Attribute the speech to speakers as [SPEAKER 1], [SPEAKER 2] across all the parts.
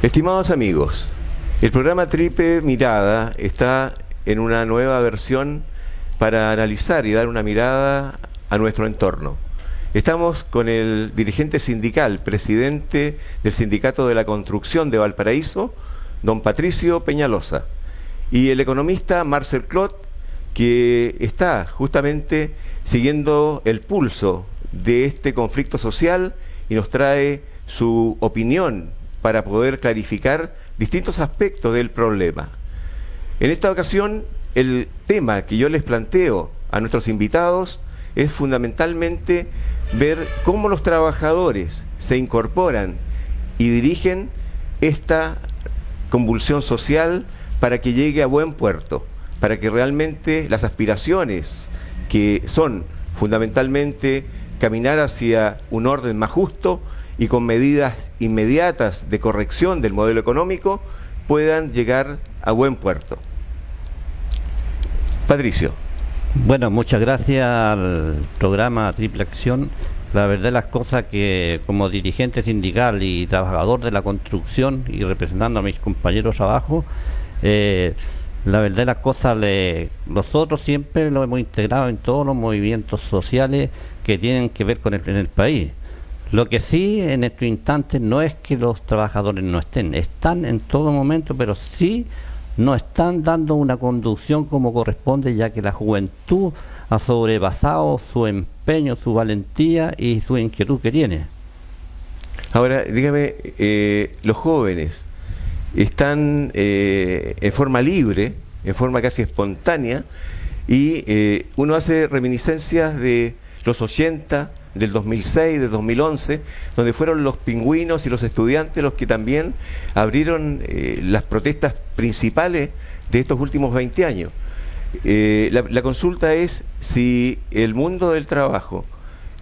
[SPEAKER 1] Estimados amigos, el programa Triple Mirada está en una nueva versión para analizar y dar una mirada a nuestro entorno. Estamos con el dirigente sindical, presidente del Sindicato de la Construcción de Valparaíso, don Patricio Peñalosa, y el economista Marcel Clot, que está justamente siguiendo el pulso de este conflicto social y nos trae su opinión para poder clarificar distintos aspectos del problema. En esta ocasión, el tema que yo les planteo a nuestros invitados es fundamentalmente ver cómo los trabajadores se incorporan y dirigen esta convulsión social para que llegue a buen puerto, para que realmente las aspiraciones, que son fundamentalmente caminar hacia un orden más justo y con medidas inmediatas de corrección del modelo económico, puedan llegar a buen puerto. Patricio.
[SPEAKER 2] Bueno, muchas gracias al programa Triple Acción. La verdad de las cosas que como dirigente sindical y trabajador de la construcción y representando a mis compañeros abajo, la verdad de las cosas, nosotros siempre lo hemos integrado en todos los movimientos sociales que tienen que ver con en el país. Lo que sí en estos instantes no es que los trabajadores no están en todo momento, pero sí no están dando una conducción como corresponde, ya que la juventud ha sobrepasado su empeño, su valentía y su inquietud que tiene.
[SPEAKER 1] Ahora, dígame, los jóvenes están en forma libre, en forma casi espontánea, y uno hace reminiscencias de los 80, del 2006, del 2011, donde fueron los pingüinos y los estudiantes los que también abrieron las protestas principales de estos últimos 20 años. La consulta es si el mundo del trabajo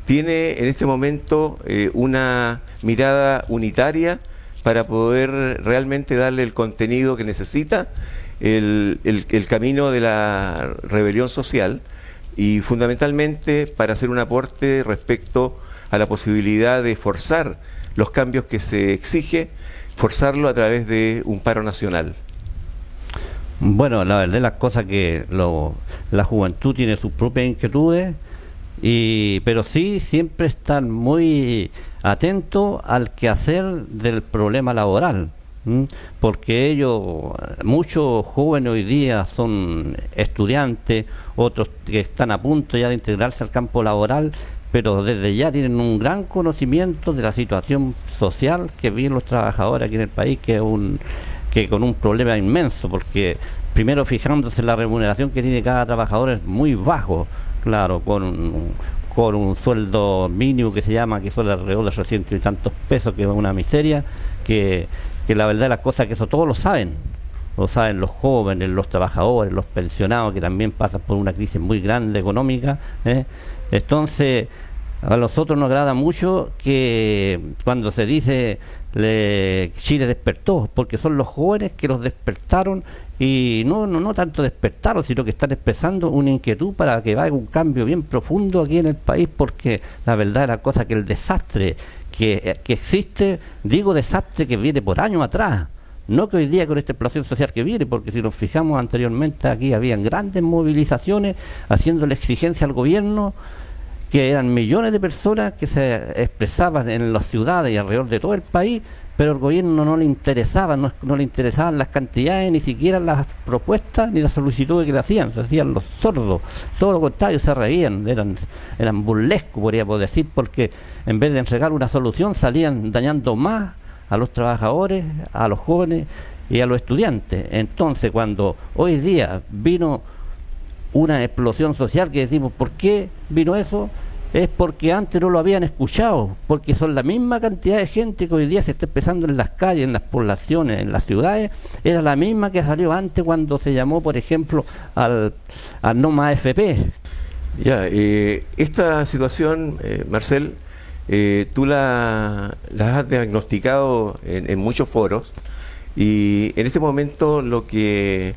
[SPEAKER 1] tiene en este momento una mirada unitaria para poder realmente darle el contenido que necesita el camino de la rebelión social, y fundamentalmente para hacer un aporte respecto a la posibilidad de forzar los cambios que se exige, forzarlo a través de un paro nacional.
[SPEAKER 2] Bueno, la verdad es las cosas que la juventud tiene sus propias inquietudes, pero sí siempre están muy atentos al quehacer del problema laboral. Porque muchos jóvenes hoy día son estudiantes, otros que están a punto ya de integrarse al campo laboral, pero desde ya tienen un gran conocimiento de la situación social que viven los trabajadores aquí en el país, que con un problema inmenso, porque primero fijándose en la remuneración que tiene cada trabajador es muy bajo, claro, con un sueldo mínimo que se llama, que son alrededor de 300 y tantos pesos, que es una miseria, que la verdad de las cosas que eso todos lo saben los jóvenes, los trabajadores, los pensionados, que también pasan por una crisis muy grande económica, Entonces a nosotros nos agrada mucho que cuando se dice Chile despertó, porque son los jóvenes que los despertaron, y no tanto despertaron, sino que están expresando una inquietud para que vaya un cambio bien profundo aquí en el país, porque la verdad es la cosa que el desastre que existe, digo desastre que viene por años atrás, no que hoy día con esta explosión social que viene, porque si nos fijamos anteriormente aquí habían grandes movilizaciones haciéndole exigencia al gobierno, que eran millones de personas que se expresaban en las ciudades y alrededor de todo el país, pero al gobierno no le interesaban las cantidades, ni siquiera las propuestas ni las solicitudes que le hacían, se hacían los sordos, todo lo contrario, se reían, eran burlescos, podríamos decir, porque en vez de entregar una solución salían dañando más a los trabajadores, a los jóvenes y a los estudiantes. Entonces, cuando hoy día vino una explosión social, que decimos, ¿por qué vino eso? Es porque antes no lo habían escuchado, porque son la misma cantidad de gente que hoy día se está expresando en las calles, en las poblaciones, en las ciudades, era la misma que salió antes cuando se llamó, por ejemplo, al no más AFP.
[SPEAKER 1] Ya, esta situación, Marcel, tú la has diagnosticado en muchos foros, y en este momento lo que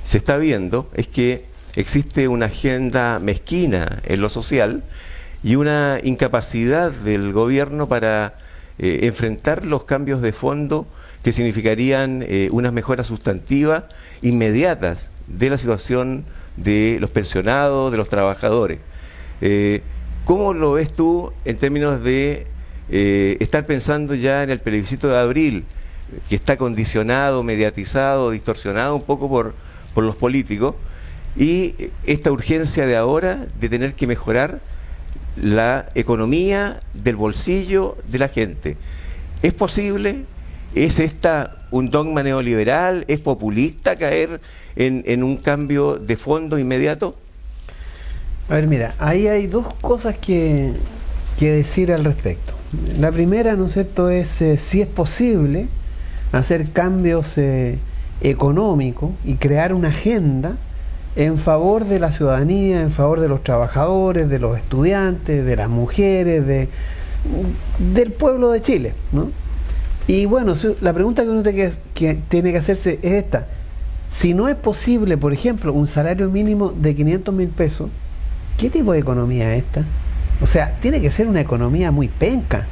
[SPEAKER 1] se está viendo es que existe una agenda mezquina en lo social y una incapacidad del gobierno para enfrentar los cambios de fondo que significarían unas mejoras sustantivas inmediatas de la situación de los pensionados, de los trabajadores. ¿Cómo lo ves tú en términos de estar pensando ya en el plebiscito de abril, que está condicionado, mediatizado, distorsionado un poco por los políticos, y esta urgencia de ahora de tener que mejorar la economía del bolsillo de la gente? ¿Es posible? ¿Es esta un dogma neoliberal? ¿Es populista caer en un cambio de fondo inmediato?
[SPEAKER 3] A ver, mira, ahí hay dos cosas que decir al respecto. La primera, ¿no es cierto?, es si es posible hacer cambios económicos y crear una agenda en favor de la ciudadanía, en favor de los trabajadores, de los estudiantes, de las mujeres, del pueblo de Chile, ¿no? Y bueno, la pregunta que uno tiene que hacerse es esta: si no es posible, por ejemplo, un salario mínimo de 500.000 pesos, ¿qué tipo de economía es esta? O sea, tiene que ser una economía muy penca,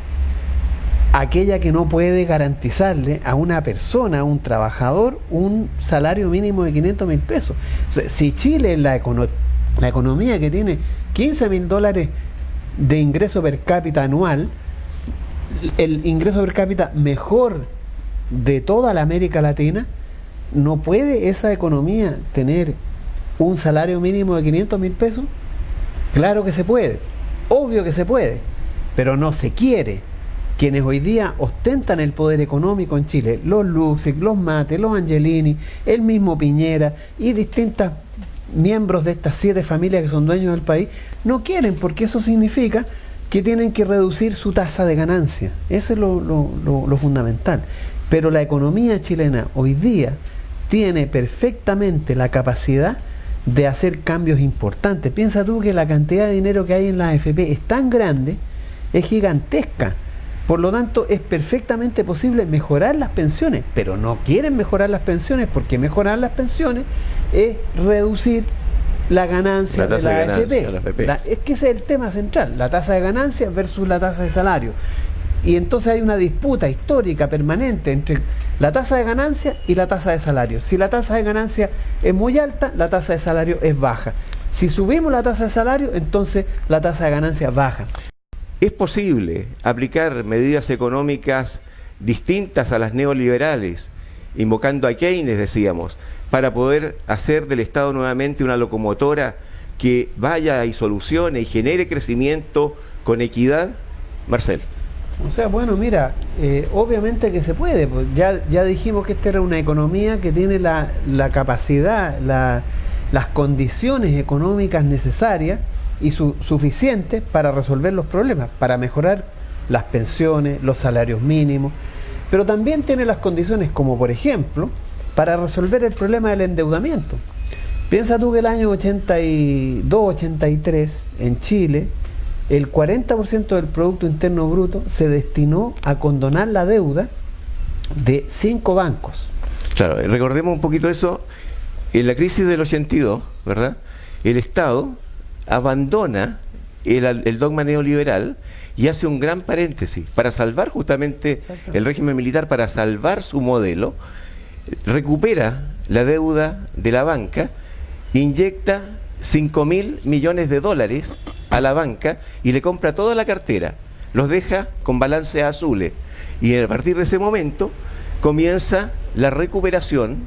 [SPEAKER 3] aquella que no puede garantizarle a una persona, a un trabajador, un salario mínimo de 500.000 pesos. O sea, si Chile es la economía que tiene $15.000 de ingreso per cápita anual, el ingreso per cápita mejor de toda la América Latina, ¿no puede esa economía tener un salario mínimo de 500.000 pesos? Claro que se puede, obvio que se puede, pero no se quiere. Quienes hoy día ostentan el poder económico en Chile, los Luxig, los Mate, los Angelini, el mismo Piñera y distintos miembros de estas 7 familias que son dueños del país, no quieren, porque eso significa que tienen que reducir su tasa de ganancia. Eso es lo fundamental. Pero la economía chilena hoy día tiene perfectamente la capacidad de hacer cambios importantes. Piensa tú que la cantidad de dinero que hay en la AFP es tan grande, es gigantesca. Por lo tanto, es perfectamente posible mejorar las pensiones, pero no quieren mejorar las pensiones, porque mejorar las pensiones es reducir la ganancia de la AFP. Es que ese es el tema central, la tasa de ganancia versus la tasa de salario. Y entonces hay una disputa histórica permanente entre la tasa de ganancia y la tasa de salario. Si la tasa de ganancia es muy alta, la tasa de salario es baja. Si subimos la tasa de salario, entonces la tasa de ganancia baja.
[SPEAKER 1] ¿Es posible aplicar medidas económicas distintas a las neoliberales, invocando a Keynes, decíamos, para poder hacer del Estado nuevamente una locomotora que vaya y solucione y genere crecimiento con equidad? Marcel.
[SPEAKER 3] O sea, bueno, mira, obviamente que se puede, pues ya dijimos que esta era una economía que tiene la capacidad, las condiciones económicas necesarias y suficientes para resolver los problemas, para mejorar las pensiones, los salarios mínimos, pero también tiene las condiciones, como por ejemplo, para resolver el problema del endeudamiento. Piensa tú que el año 82-83 en Chile, el 40% del Producto Interno Bruto se destinó a condonar la deuda de 5 bancos.
[SPEAKER 1] Claro, recordemos un poquito eso. En la crisis del 82, ¿verdad?, el Estado abandona el dogma neoliberal y hace un gran paréntesis para salvar justamente el régimen militar, para salvar su modelo, recupera la deuda de la banca, inyecta $5.000 millones a la banca y le compra toda la cartera, los deja con balances azules, y a partir de ese momento comienza la recuperación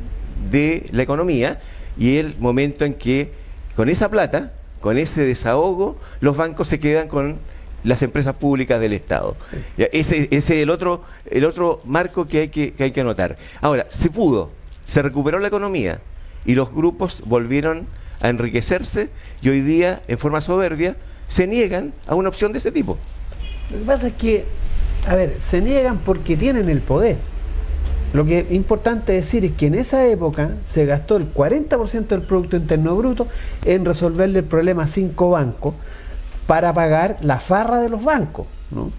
[SPEAKER 1] de la economía y el momento en que con esa plata, con ese desahogo, los bancos se quedan con las empresas públicas del Estado. Ese es el otro marco que hay que anotar. Ahora, se recuperó la economía y los grupos volvieron a enriquecerse y hoy día, en forma soberbia, se niegan a una opción de ese tipo.
[SPEAKER 3] Lo que pasa es que, a ver, se niegan porque tienen el poder. Lo que es importante decir es que en esa época se gastó el 40% del Producto Interno Bruto en resolverle el problema a 5 bancos para pagar la farra de los bancos, ¿no?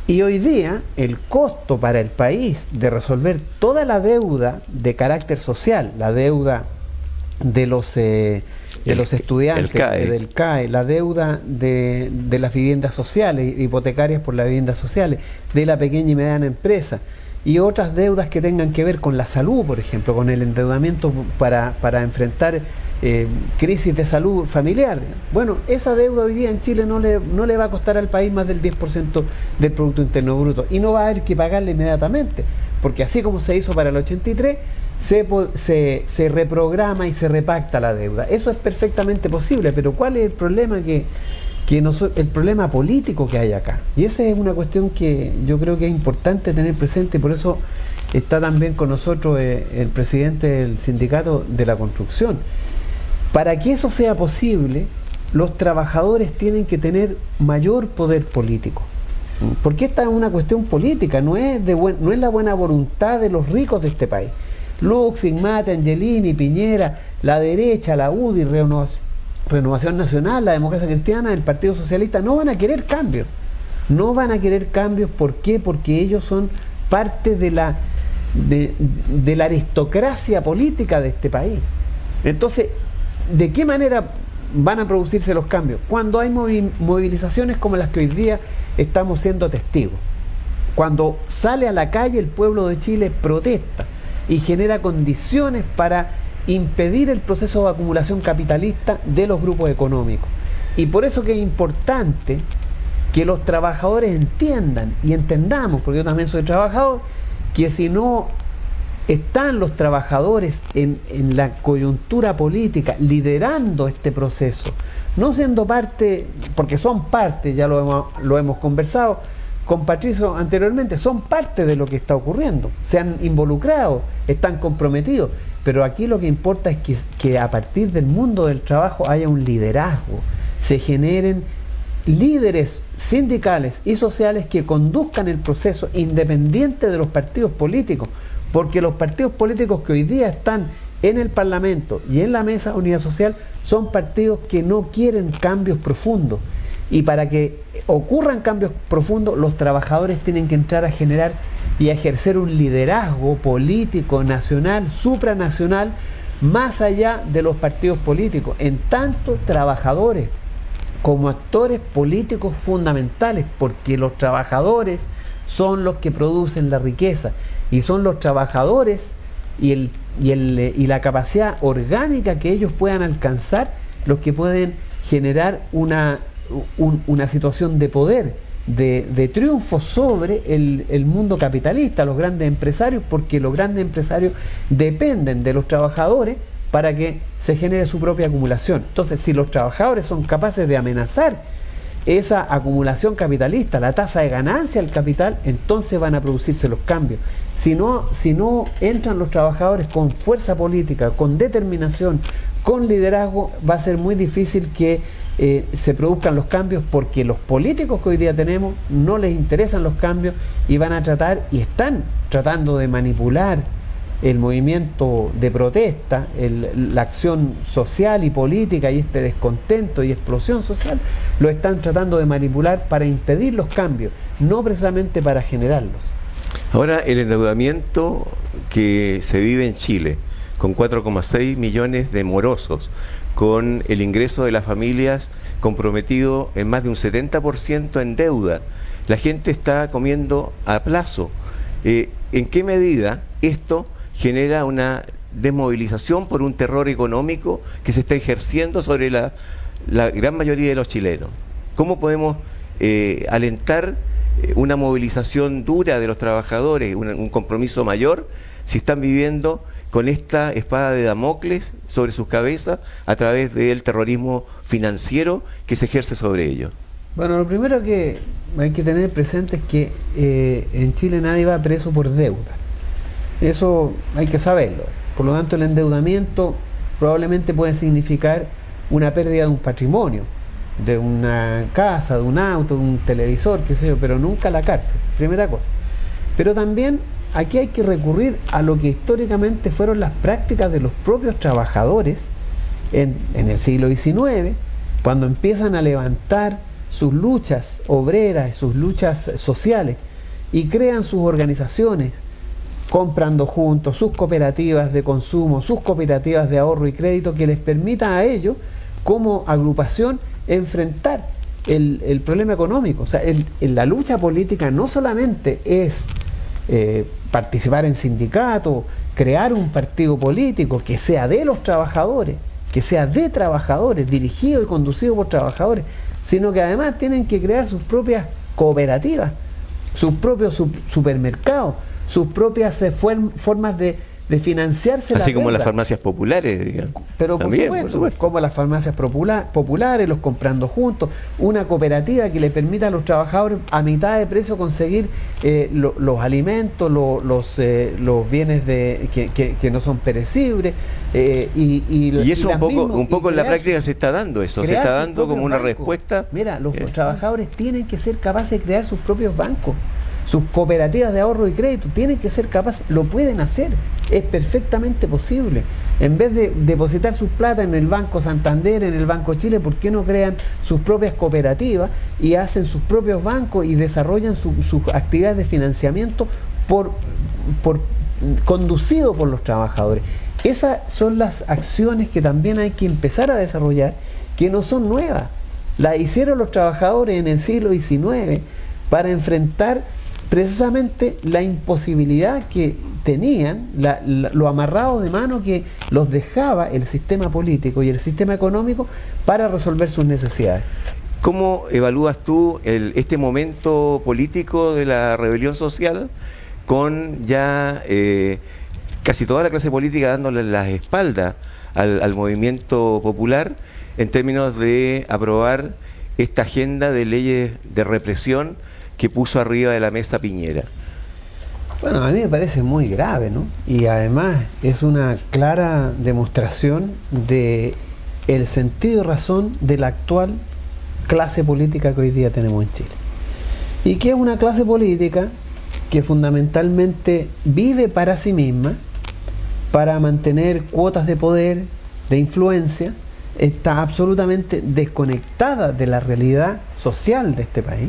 [SPEAKER 3] Y hoy día el costo para el país de resolver toda la deuda de carácter social, la deuda de los estudiantes, del CAE, la deuda de las viviendas sociales, hipotecarias por las viviendas sociales, de la pequeña y mediana empresa, y otras deudas que tengan que ver con la salud, por ejemplo, con el endeudamiento para enfrentar crisis de salud familiar. Bueno, esa deuda hoy día en Chile no le va a costar al país más del 10% del Producto Interno Bruto, y no va a haber que pagarle inmediatamente, porque así como se hizo para el 83, se reprograma y se repacta la deuda. Eso es perfectamente posible, pero ¿cuál es el problema el problema político que hay acá? Y esa es una cuestión que yo creo que es importante tener presente, y por eso está también con nosotros el presidente del Sindicato de la Construcción. Para que eso sea posible, los trabajadores tienen que tener mayor poder político. Porque esta es una cuestión política, no es la buena voluntad de los ricos de este país. Lux, Mate, Angelini, Piñera, la derecha, la UDI, Renovación Nacional, la Democracia Cristiana, el Partido Socialista, no van a querer cambios. No van a querer cambios, ¿por qué? Porque ellos son parte de la aristocracia política de este país. Entonces, ¿de qué manera van a producirse los cambios? Cuando hay movilizaciones como las que hoy día estamos siendo testigos. Cuando sale a la calle el pueblo de Chile, protesta y genera condiciones para impedir el proceso de acumulación capitalista de los grupos económicos. Y por eso que es importante que los trabajadores entiendan y entendamos, porque yo también soy trabajador, que si no están los trabajadores en la coyuntura política liderando este proceso, no siendo parte, porque son parte, ya lo hemos conversado con Patricio anteriormente, son parte de lo que está ocurriendo, se han involucrado, están comprometidos, pero aquí lo que importa es que a partir del mundo del trabajo haya un liderazgo, se generen líderes sindicales y sociales que conduzcan el proceso independiente de los partidos políticos, porque los partidos políticos que hoy día están en el Parlamento y en la Mesa de Unidad Social son partidos que no quieren cambios profundos, y para que ocurran cambios profundos los trabajadores tienen que entrar a generar y a ejercer un liderazgo político nacional, supranacional, más allá de los partidos políticos, en tanto trabajadores como actores políticos fundamentales, porque los trabajadores son los que producen la riqueza, y son los trabajadores y la capacidad orgánica que ellos puedan alcanzar los que pueden generar una situación de poder, de triunfo sobre el mundo capitalista, los grandes empresarios, porque los grandes empresarios dependen de los trabajadores para que se genere su propia acumulación. Entonces, si los trabajadores son capaces de amenazar esa acumulación capitalista, la tasa de ganancia del capital, entonces van a producirse los cambios. Si no entran los trabajadores con fuerza política, con determinación, con liderazgo, va a ser muy difícil que se produzcan los cambios, porque los políticos que hoy día tenemos no les interesan los cambios y van a tratar y están tratando de manipular el movimiento de protesta, la acción social y política y este descontento y explosión social, lo están tratando de manipular para impedir los cambios, no precisamente para generarlos.
[SPEAKER 1] Ahora, el endeudamiento que se vive en Chile, con 4,6 millones de morosos, con el ingreso de las familias comprometido en más de un 70% en deuda, la gente está comiendo a plazo. ¿En qué medida esto genera una desmovilización por un terror económico que se está ejerciendo sobre la gran mayoría de los chilenos? ¿Cómo podemos alentar una movilización dura de los trabajadores, un compromiso mayor, si están viviendo con esta espada de Damocles sobre sus cabezas a través del terrorismo financiero que se ejerce sobre ellos?
[SPEAKER 3] Bueno, lo primero que hay que tener presente es que en Chile nadie va preso por deuda. Eso hay que saberlo. Por lo tanto, el endeudamiento probablemente puede significar una pérdida de un patrimonio, de una casa, de un auto, de un televisor, qué sé yo, pero nunca la cárcel, primera cosa. Pero también aquí hay que recurrir a lo que históricamente fueron las prácticas de los propios trabajadores en el siglo XIX, cuando empiezan a levantar sus luchas obreras, sus luchas sociales, y crean sus organizaciones, comprando juntos, sus cooperativas de consumo, sus cooperativas de ahorro y crédito, que les permita a ellos, como agrupación, enfrentar el problema económico. O sea, la lucha política no solamente es participar en sindicatos, crear un partido político que sea de los trabajadores, que sea de trabajadores, dirigido y conducido por trabajadores, sino que además tienen que crear sus propias cooperativas, sus propios supermercados, sus propias formas de financiarse.
[SPEAKER 1] Así como las farmacias populares, digamos.
[SPEAKER 3] Pero
[SPEAKER 1] también,
[SPEAKER 3] por supuesto, como las farmacias populares, los comprando juntos, una cooperativa que le permita a los trabajadores a mitad de precio conseguir los alimentos, los bienes que no son perecibles.
[SPEAKER 1] Y eso un poco en la práctica se está dando eso, se está dando como una respuesta.
[SPEAKER 3] Mira, los trabajadores tienen que ser capaces de crear sus propios bancos. Sus cooperativas de ahorro y crédito tienen que ser capaces, lo pueden hacer, es perfectamente posible. En vez de depositar sus plata en el Banco Santander, en el Banco Chile, ¿por qué no crean sus propias cooperativas y hacen sus propios bancos y desarrollan sus actividades de financiamiento conducido por los trabajadores? Esas son las acciones que también hay que empezar a desarrollar, que no son nuevas. Las hicieron los trabajadores en el siglo XIX para enfrentar precisamente la imposibilidad que tenían, lo amarrado de mano que los dejaba el sistema político y el sistema económico para resolver sus necesidades.
[SPEAKER 1] ¿Cómo evalúas tú este momento político de la rebelión social con ya casi toda la clase política dándole las espaldas al movimiento popular en términos de aprobar esta agenda de leyes de represión que puso arriba de la mesa Piñera?
[SPEAKER 3] Bueno, a mí me parece muy grave, ¿no? Y además es una clara demostración de el sentido y razón de la actual clase política que hoy día tenemos en Chile. Y que es una clase política que fundamentalmente vive para sí misma, para mantener cuotas de poder, de influencia, está absolutamente desconectada de la realidad social de este país.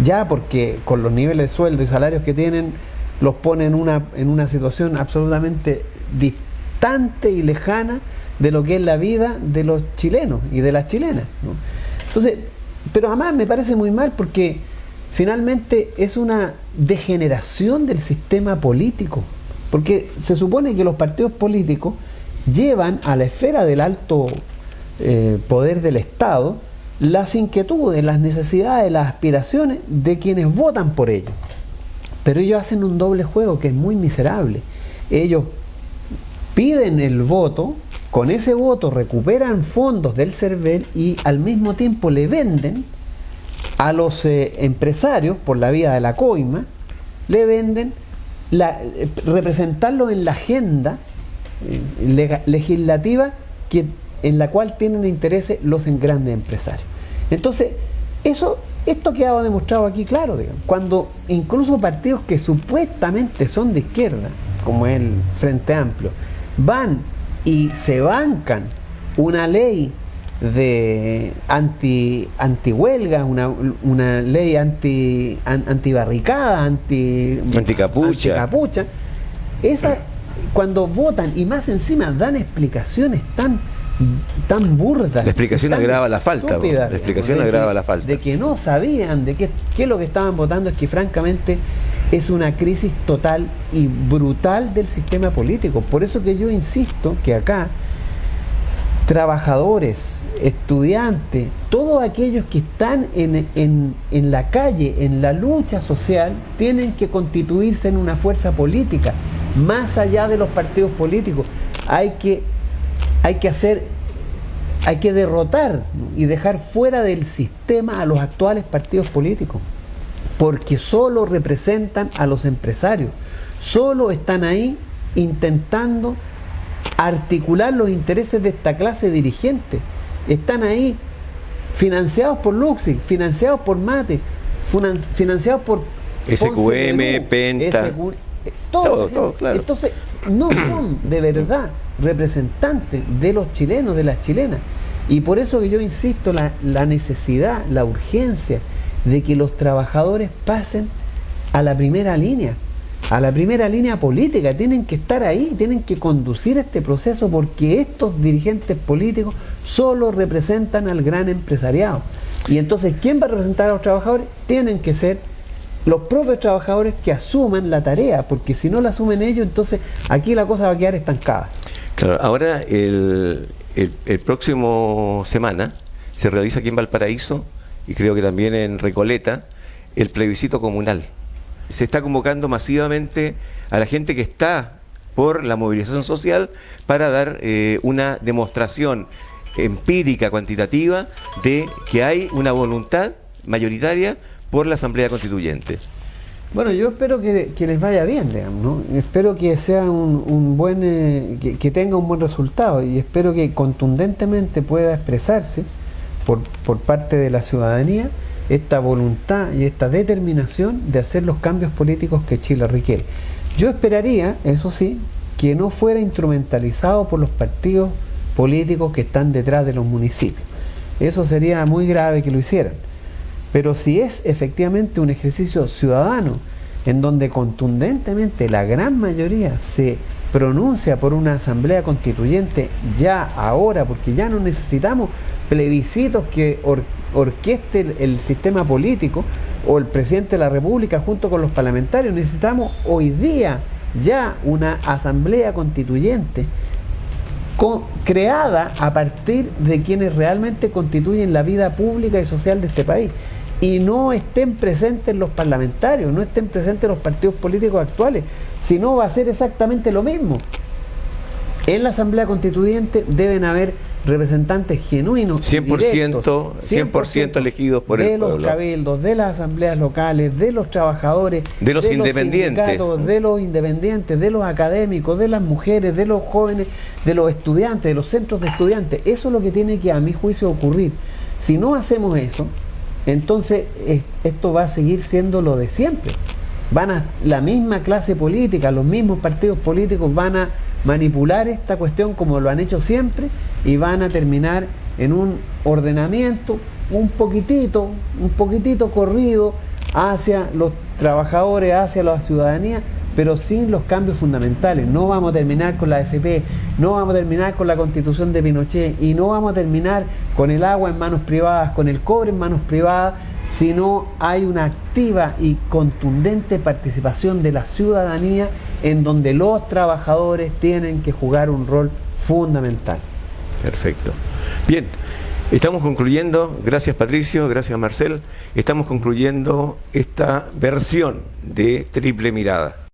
[SPEAKER 3] Ya porque con los niveles de sueldo y salarios que tienen los pone en una situación absolutamente distante y lejana de lo que es la vida de los chilenos y de las chilenas, ¿no? Entonces, pero además me parece muy mal porque finalmente es una degeneración del sistema político, porque se supone que los partidos políticos llevan a la esfera del alto poder del Estado las inquietudes, las necesidades, las aspiraciones de quienes votan por ellos. Pero ellos hacen un doble juego que es muy miserable. Ellos piden el voto, con ese voto recuperan fondos del CERVEL y al mismo tiempo le venden a los empresarios, por la vía de la coima, le venden representarlo en la agenda legislativa en la cual tienen intereses los grandes empresarios. Entonces, esto quedaba demostrado aquí claro, digamos, cuando incluso partidos que supuestamente son de izquierda, como el Frente Amplio, van y se bancan una ley de antihuelga, una ley antibarricada, anticapucha, cuando votan y más encima dan explicaciones tan burdas.
[SPEAKER 1] La explicación agrava la falta.
[SPEAKER 3] Estúpidas,
[SPEAKER 1] la explicación agrava la falta.
[SPEAKER 3] De que no sabían de qué lo que estaban votando, es que francamente es una crisis total y brutal del sistema político. Por eso que yo insisto que acá trabajadores, estudiantes, todos aquellos que están en la calle, en la lucha social, tienen que constituirse en una fuerza política, más allá de los partidos políticos. Hay que derrotar y dejar fuera del sistema a los actuales partidos políticos, porque solo representan a los empresarios, solo están ahí intentando articular los intereses de esta clase dirigente. Están ahí financiados por Luxig, financiados por Mate, financiados por
[SPEAKER 1] SQM, Penta,
[SPEAKER 3] todo,
[SPEAKER 1] claro.
[SPEAKER 3] Entonces no son de verdad representantes de los chilenos, de las chilenas. Y por eso que yo insisto la necesidad, la urgencia de que los trabajadores pasen a la primera línea política. Tienen que estar ahí, tienen que conducir este proceso, porque estos dirigentes políticos solo representan al gran empresariado. Y entonces, ¿quién va a representar a los trabajadores? Tienen que ser los propios trabajadores que asuman la tarea, porque si no la asumen ellos, entonces aquí la cosa va a quedar estancada.
[SPEAKER 1] Claro, ahora el próximo semana se realiza aquí en Valparaíso, y creo que también en Recoleta, el plebiscito comunal. Se está convocando masivamente a la gente que está por la movilización social para dar una demostración empírica, cuantitativa, de que hay una voluntad mayoritaria por la Asamblea Constituyente.
[SPEAKER 3] Bueno, yo espero que les vaya bien, digamos, ¿no? Espero que sea un buen, que tenga un buen resultado, y espero que contundentemente pueda expresarse por parte de la ciudadanía esta voluntad y esta determinación de hacer los cambios políticos que Chile requiere. Yo esperaría, eso sí, que no fuera instrumentalizado por los partidos políticos que están detrás de los municipios. Eso sería muy grave que lo hicieran. Pero si es efectivamente un ejercicio ciudadano, en donde contundentemente la gran mayoría se pronuncia por una asamblea constituyente ya ahora, porque ya no necesitamos plebiscitos que orqueste el sistema político o el presidente de la República junto con los parlamentarios. Necesitamos hoy día ya una asamblea constituyente creada a partir de quienes realmente constituyen la vida pública y social de este país, y no estén presentes los parlamentarios, no estén presentes los partidos políticos actuales, si no va a ser exactamente lo mismo. En la Asamblea Constituyente deben haber representantes genuinos,
[SPEAKER 1] 100% elegidos por el pueblo,
[SPEAKER 3] de los cabildos, de las asambleas locales, de los trabajadores,
[SPEAKER 1] de los independientes,
[SPEAKER 3] de los independientes, de los académicos, de las mujeres, de los jóvenes, de los estudiantes, de los centros de estudiantes. Eso es lo que tiene que, a mi juicio, ocurrir. Si no hacemos eso, entonces esto va a seguir siendo lo de siempre. La misma clase política, los mismos partidos políticos van a manipular esta cuestión como lo han hecho siempre, y van a terminar en un ordenamiento un poquitito corrido hacia los trabajadores, hacia la ciudadanía, pero sin los cambios fundamentales. No vamos a terminar con la AFP, no vamos a terminar con la Constitución de Pinochet, y no vamos a terminar con el agua en manos privadas, con el cobre en manos privadas, si no hay una activa y contundente participación de la ciudadanía, en donde los trabajadores tienen que jugar un rol fundamental.
[SPEAKER 1] Perfecto. Bien, estamos concluyendo, gracias Patricio, gracias Marcel, estamos concluyendo esta versión de Triple Mirada.